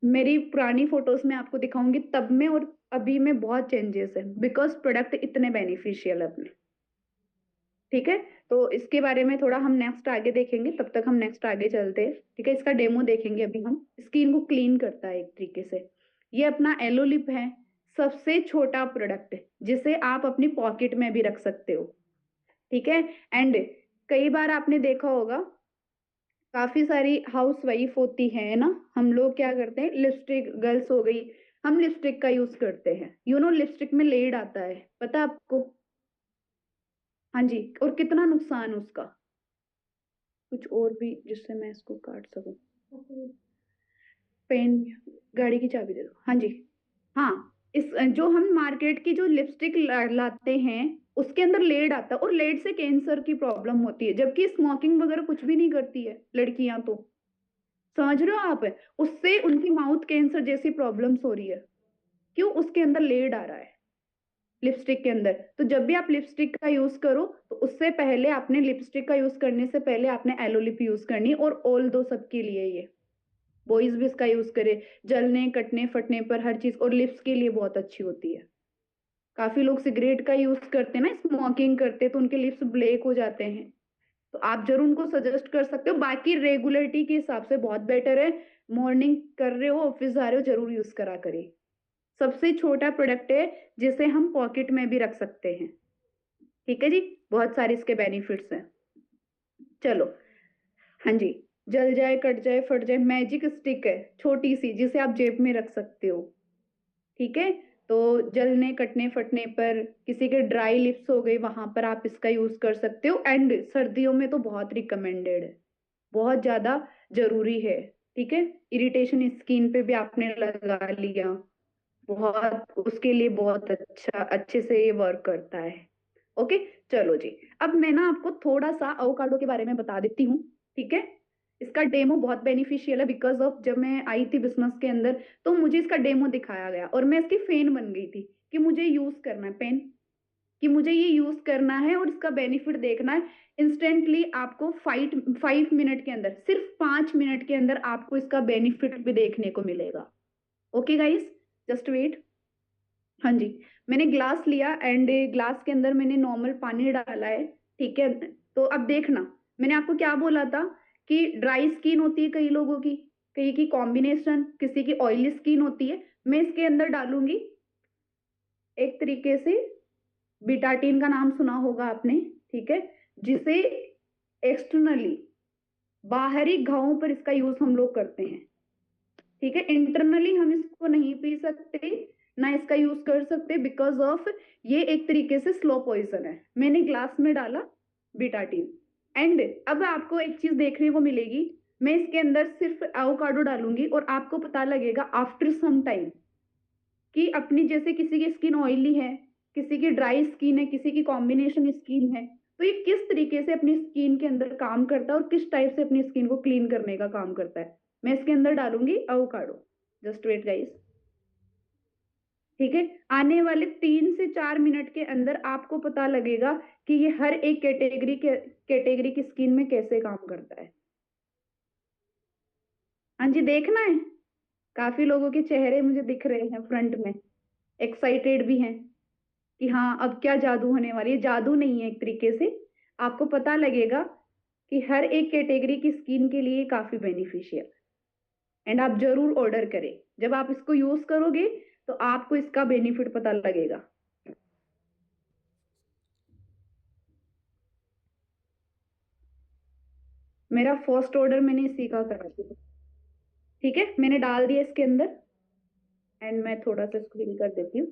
मेरी पुरानी फोटोज में आपको दिखाऊंगी, तब में और अभी में बहुत चेंजेस है, बिकॉज प्रोडक्ट इतने बेनिफिशियल है अपने। ठीक है, तो इसके बारे में थोड़ा हम नेक्स्ट आगे देखेंगे, तब तक हम नेक्स्ट आगे चलते हैं। ठीक है, इसका डेमो देखेंगे अभी हम। स्किन को क्लीन करता है एक तरीके से। ये अपना एलोलिप है, सबसे छोटा प्रोडक्ट है जिसे आप अपनी पॉकेट में भी रख सकते हो। ठीक है, एंड कई बार आपने देखा होगा, काफी सारी हाउस वाइफ होती है ना, हम लोग क्या करते हैं, लिपस्टिक गर्ल्स हो गई, हम लिपस्टिक का यूज करते हैं। लिपस्टिक में लेड आता है, पता है आपको? हाँ जी, और कितना नुकसान उसका। कुछ और भी जिससे मैं इसको काट सकूं। पेन, गाड़ी की चाबी दे दो। हाँ जी। हाँ, इस जो हम मार्केट की जो लिपस्टिक लाते हैं, उसके अंदर लेड आता है, और लेड से कैंसर की प्रॉब्लम होती है, जबकि स्मोकिंग वगैरह कुछ भी नहीं करती है लड़कियां तो। समझ रहे हो आप? उससे उनकी माउथ कैंसर जैसी प्रॉब्लम्स हो रही है। क्यों? उसके अंदर लेड आ रहा है लिपस्टिक के अंदर। तो जब भी आप लिपस्टिक का यूज करो, तो उससे पहले आपने, लिपस्टिक का यूज करने से पहले आपने एलोलिप यूज करनी। और ऑल दो सबके लिए ये, बॉयज भी इसका यूज करे, जलने कटने फटने पर हर चीज, और लिप्स के लिए बहुत अच्छी होती है। काफी लोग सिगरेट का यूज करते हैं ना, स्मोकिंग करते, तो उनके लिप्स ब्लैक हो जाते हैं। तो आप जरूर उनको सजेस्ट कर सकते हो। बाकी रेगुलरिटी के हिसाब से बहुत बेटर है। मॉर्निंग कर रहे हो, ऑफिस जा रहे हो, जरूर यूज करा करिए। सबसे छोटा प्रोडक्ट है जिसे हम पॉकेट में भी रख सकते हैं। ठीक है जी, बहुत सारे इसके बेनिफिट्स हैं। चलो, हाँ जी। जल जाए कट जाए फट जाए, मैजिक स्टिक है छोटी सी, जिसे आप जेब में रख सकते हो। ठीक है, तो जलने कटने फटने पर, किसी के ड्राई लिप्स हो गए, वहां पर आप इसका यूज कर सकते हो। एंड सर्दियों में तो बहुत रिकमेंडेड है, बहुत ज्यादा जरूरी है। ठीक है, इरिटेशन स्किन पे भी आपने लगा लिया, बहुत उसके लिए बहुत अच्छा, अच्छे से ये वर्क करता है। ओके, चलो जी। अब मैं ना आपको थोड़ा सा अवोकाडो के बारे में बता देती हूँ। ठीक है, इसका डेमो बहुत बेनिफिशियल है, बिकॉज ऑफ जब मैं आई थी बिजनेस के अंदर, तो मुझे इसका डेमो दिखाया गया और मैं इसकी फैन बन गई थी कि मुझे यूज करना है पेन, कि मुझे ये यूज करना है और इसका बेनिफिट देखना है। इंस्टेंटली आपको 5 मिनट के अंदर, सिर्फ 5 मिनट के अंदर आपको इसका बेनिफिट भी देखने को मिलेगा। Okay guys, just wait. हाँ जी, मैंने ग्लास लिया एंड ग्लास के अंदर मैंने नॉर्मल पानी डाला है। ठीक है, तो अब देखना, मैंने आपको क्या बोला था कि ड्राई स्किन होती है कई लोगों की, कई की कॉम्बिनेशन, किसी की ऑयली स्किन होती है। मैं इसके अंदर डालूंगी एक तरीके से, बिटाटीन का नाम सुना होगा आपने। ठीक है, जिसे एक्सटर्नली, बाहरी घावों पर इसका यूज हम लोग करते हैं। ठीक है, इंटरनली हम इसको नहीं पी सकते, ना इसका यूज कर सकते, बिकॉज ऑफ ये एक तरीके से स्लो पॉइजन है। मैंने ग्लास में डाला बिटाटीन, एंड अब आपको एक चीज देखने को मिलेगी। मैं इसके अंदर सिर्फ एवोकाडो डालूंगी और आपको पता लगेगा आफ्टर सम टाइम कि अपनी, जैसे किसी की स्किन ऑयली है, किसी की ड्राई स्किन है, किसी की कॉम्बिनेशन स्किन है, तो ये किस तरीके से अपनी स्किन के अंदर काम करता है और किस टाइप से अपनी स्किन को क्लीन करने का काम करता है। मैं इसके अंदर डालूंगी एवोकाडो। Just wait guys. ठीक है, आने वाले 3 से 4 मिनट के अंदर आपको पता लगेगा कि ये हर एक कैटेगरी की स्किन में कैसे काम करता है। हाँ जी, देखना है। काफी लोगों के चेहरे मुझे दिख रहे हैं फ्रंट में, एक्साइटेड भी हैं कि हाँ अब क्या जादू होने वाली है। जादू नहीं है, एक तरीके से आपको पता लगेगा कि हर एक कैटेगरी की स्किन के लिए काफी बेनिफिशियल। एंड आप जरूर ऑर्डर करें, जब आप इसको यूज करोगे तो आपको इसका बेनिफिट पता लगेगा। मेरा फर्स्ट ऑर्डर मैंने इसी का करा था। ठीक है, मैंने डाल दिया इसके अंदर, एंड मैं थोड़ा सा इसको फिल कर देती हूँ।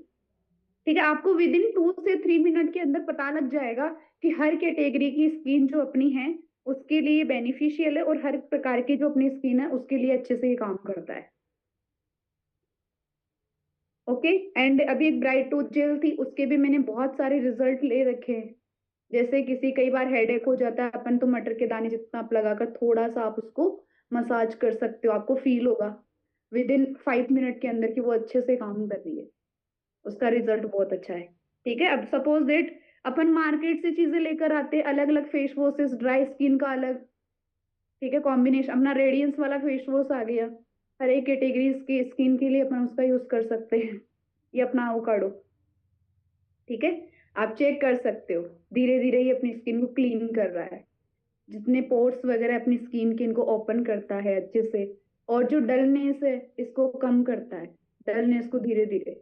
ठीक है, आपको विद इन 2 से 3 मिनट के अंदर पता लग जाएगा कि हर कैटेगरी की स्किन जो अपनी है उसके लिए बेनिफिशियल है, और हर प्रकार की जो अपनी स्किन है उसके लिए अच्छे से ये काम करता है। ओके, एंड अभी एक ब्राइट टूथ जेल थी, उसके भी मैंने बहुत सारे रिजल्ट ले रखे हैं। जैसे किसी, कई बार हेडेक हो जाता है, अपन तो मटर के दाने जितना आप लगाकर थोड़ा सा आप उसको मसाज कर सकते हो, आपको फील होगा विद इन 5 मिनट के अंदर कि वो अच्छे से काम कर रही है। उसका रिजल्ट बहुत अच्छा है। ठीक है, अब सपोज दैट अपन मार्केट से चीजें लेकर आते हैं, अलग अलग फेस वॉशेस, ड्राई स्किन का अलग, ठीक है, कॉम्बिनेशन, अपना रेडियंस वाला फेस वॉश आ गया, हर एक कैटेगरी की स्किन के लिए अपन उसका यूज कर सकते हैं। ये अपना एवोकाडो, ठीक है, आप चेक कर सकते हो, धीरे धीरे ये अपनी स्किन को क्लीन कर रहा है। जितने पोर्स वगैरह अपनी स्किन के इनको ओपन करता है अच्छे से, और जो डलनेस है इसको कम करता है, डलनेस को धीरे धीरे।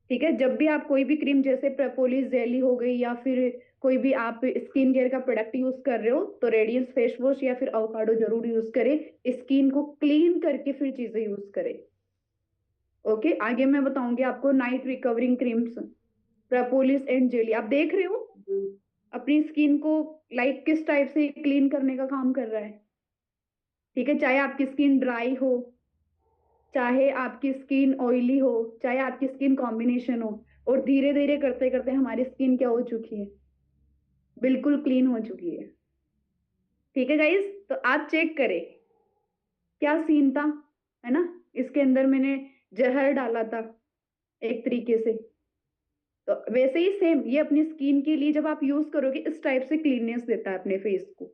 ठीक है, जब भी आप कोई भी क्रीम जैसे प्रोपोलिस जेली हो गई या फिर कोई भी आप स्किन केयर का प्रोडक्ट यूज कर रहे हो, तो रेडियंस फेस वॉश या फिर एवोकाडो जरूर यूज करें। स्किन को क्लीन करके फिर चीजें यूज करें। ओके, आगे मैं बताऊंगी आपको night recovering creams, propolis and jelly. आप देख रहे हो अपनी स्किन को लाइक किस टाइप से क्लीन करने का काम कर रहा है। ठीक है, चाहे आपकी स्किन ड्राई हो, चाहे आपकी स्किन ऑयली हो, चाहे आपकी स्किन कॉम्बिनेशन हो, और धीरे धीरे करते करते हमारी स्किन क्या हो चुकी है, बिल्कुल क्लीन हो चुकी है। ठीक है गाइस, तो आप चेक करें क्या सीन था, है ना। इसके अंदर मैंने जहर डाला था एक तरीके से। तो वैसे ही सेम ये अपनी स्किन के लिए जब आप यूज करोगे इस टाइप से क्लीननेस देता है अपने फेस को,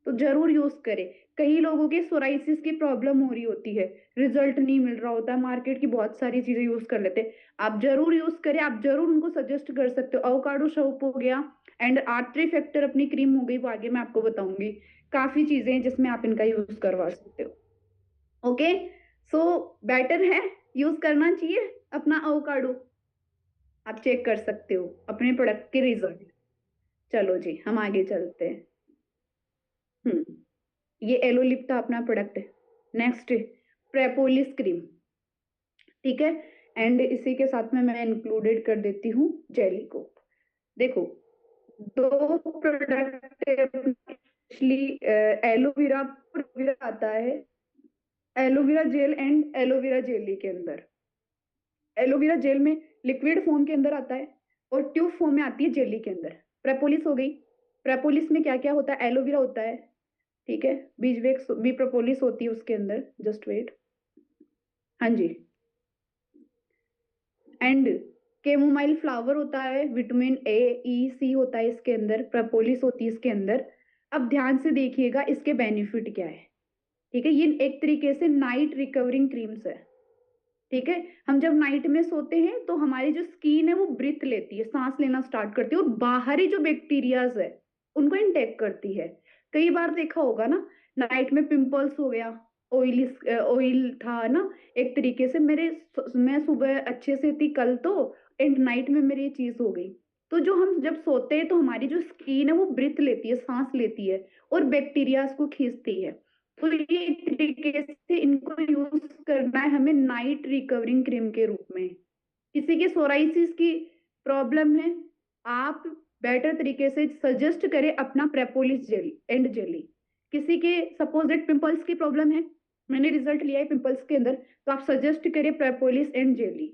तो जरूर यूज करें। कई लोगों के सोराइसिस की प्रॉब्लम हो रही होती है, रिजल्ट नहीं मिल रहा होता है, मार्केट की बहुत सारी चीजें यूज कर लेते हैं। आप जरूर यूज करें, आप जरूर उनको सजेस्ट कर सकते हो। एवोकाडो सोप हो गया, एंड आर्ट्री फैक्टर अपनी क्रीम हो गई, वो आगे मैं आपको बताऊंगी। काफी चीजें हैं जिसमें आप इनका यूज करवा सकते हो। ओके, सो बेटर है, यूज करना चाहिए अपना एवोकाडो। आप चेक कर सकते हो अपने प्रोडक्ट के रिजल्ट। चलो जी, हम आगे चलते हैं। ये एलोलिप था अपना प्रोडक्ट। नेक्स्ट, प्रेपोलिस क्रीम, ठीक है, एंड इसी के साथ में मैं इंक्लूडेड कर देती हूँ जेली को। देखो, दो प्रोडक्ट एक्चुअली, एलोवेरा एलोवेरा आता है, aloe vera gel and aloe vera jelly के अंदर। एलोवेरा जेल में लिक्विड फॉर्म के अंदर आता है, और ट्यूब फॉर्म में आती है जेली के अंदर। प्रेपोलिस हो गई, प्रेपोलिस में क्या क्या होता है, एलोवेरा होता है, ठीक है, बीजवेक्स बी प्रोपोलिस होती है उसके अंदर, जस्ट वेट, हाँ जी, एंड केमोमाइल फ्लावर होता है, विटामिन ए ई सी होता है इसके अंदर, प्रोपोलिस होती है इसके अंदर। अब ध्यान से देखिएगा इसके बेनिफिट क्या है। ठीक है, ये एक तरीके से नाइट रिकवरिंग क्रीम्स है। ठीक है, हम जब नाइट में सोते हैं तो हमारी जो स्किन है वो ब्रीथ लेती है, सांस लेना स्टार्ट करती है, और बाहरी जो बैक्टीरियाज है उनको इनटेक करती है। कई बार देखा होगा ना, नाइट में पिंपल्स हो गया, ऑयली ऑयल था ना, एक तरीके से मैं सुबह अच्छे से थी कल तो, एंड नाइट में मेरी ये चीज हो गई। तो जो हम जब सोते हैं तो हमारी जो स्किन है वो ब्रीथ लेती है, सांस लेती है, और बैक्टीरियाज को खींचती है। तो ये एक तरीके से इनको यूज करना है हमें नाइट रिकवरिंग क्रीम के रूप में। किसी के सोराइसिस की प्रॉब्लम है, आप बेटर तरीके से सजेस्ट करें अपना प्रेपोलिस जेल एंड जेली। किसी के सपोजिट पिंपल्स की प्रॉब्लम है, मैंने रिजल्ट लिया है पिंपल्स के अंदर, तो आप सजेस्ट करें प्रेपोलिस एंड जेली।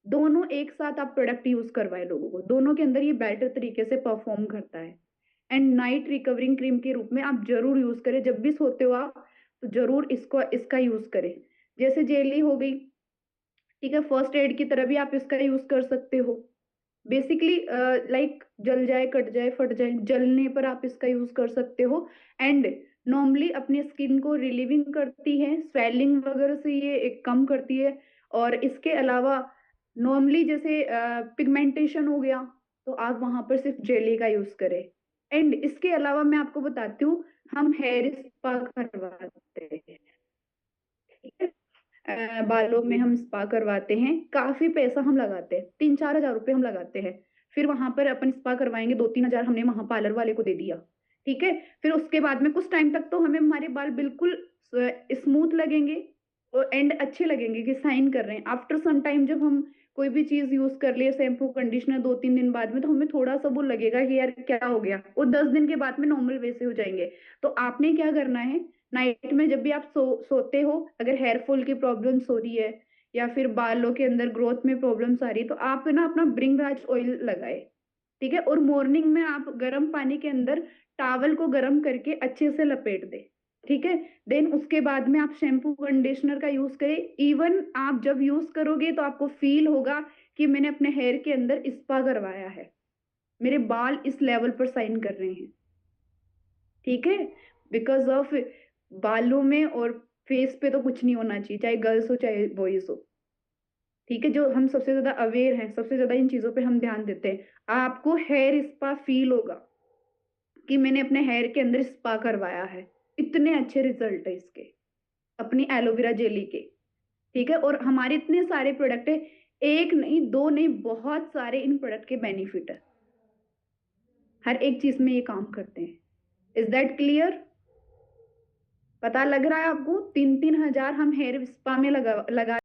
दोनों एक साथ आप प्रोडक्ट यूज करवाए लोगों को, दोनों के अंदर ये बेटर तरीके से परफॉर्म करता है। एंड नाइट रिकवरिंग क्रीम के रूप में आप जरूर यूज करें, जब भी सोते हो आप तो जरूर इसका यूज करें। जैसे जेली हो गई, ठीक है, फर्स्ट एड की तरह भी आप इसका यूज कर सकते हो। बेसिकली लाइक जल जाए, कट जाए, फट जाए, जलने पर आप इसका यूज कर सकते हो। एंड नॉर्मली अपनी स्किन को रिलीविंग करती है, स्वेलिंग वगैरह से ये एक कम करती है। और इसके अलावा नॉर्मली जैसे पिगमेंटेशन हो गया, तो आप वहां पर सिर्फ जेली का यूज करें। एंड इसके अलावा मैं आपको बताती हूँ, हम हेयर स्पा करवाते हैं, ठीक है, बालों में हम स्पा करवाते हैं, काफी पैसा हम लगाते हैं, 3-4 हजार रुपए हम लगाते हैं। फिर वहां पर अपन स्पा करवाएंगे, 2-3 हजार हमने वहां पार्लर वाले को दे दिया। ठीक है, फिर उसके बाद में कुछ टाइम तक तो हमें हमारे बाल बिल्कुल स्मूथ लगेंगे, और एंड अच्छे लगेंगे कि साइन कर रहे हैं। आफ्टर सम टाइम जब हम कोई भी चीज यूज कर लिए, शैम्पू कंडीशनर, 2-3 दिन बाद में तो हमें थोड़ा सा वो लगेगा कि यार क्या हो गया, वो 10 दिन के बाद में नॉर्मल वैसे हो जाएंगे। तो आपने क्या करना है, नाइट में जब भी आप सोते हो, अगर हेयर फॉल की प्रॉब्लम्स हो रही है या फिर बालों के अंदर ग्रोथ में प्रॉब्लम्स आ रही है, तो आप ना अपना भृंगराज ऑयल लगाए। ठीक है, और मॉर्निंग में आप गर्म पानी के अंदर टॉवल को गर्म करके अच्छे से लपेट दे। ठीक है, देन उसके बाद में आप शैम्पू कंडीशनर का यूज करें। इवन आप जब यूज करोगे तो आपको फील होगा कि मैंने अपने हेयर के अंदर स्पा करवाया है, मेरे बाल इस लेवल पर साइन कर रहे हैं। ठीक है, बिकॉज ऑफ बालों में और फेस पे तो कुछ नहीं होना चाहिए, चाहे गर्ल्स हो चाहे बॉयज हो। ठीक है, जो हम सबसे ज्यादा अवेयर हैं, सबसे ज्यादा इन चीजों पे हम ध्यान देते हैं। आपको हेयर स्पा फील होगा कि मैंने अपने हेयर के अंदर स्पा करवाया है, इतने अच्छे रिजल्ट है इसके, अपनी एलोवेरा जेली के। ठीक है, और हमारे इतने सारे प्रोडक्ट है, एक नहीं दो नहीं, बहुत सारे इन प्रोडक्ट के बेनिफिट है, हर एक चीज में ये काम करते हैं। Is that clear? पता लग रहा है आपको? 3-3 हजार हम हेयर स्पा में लगा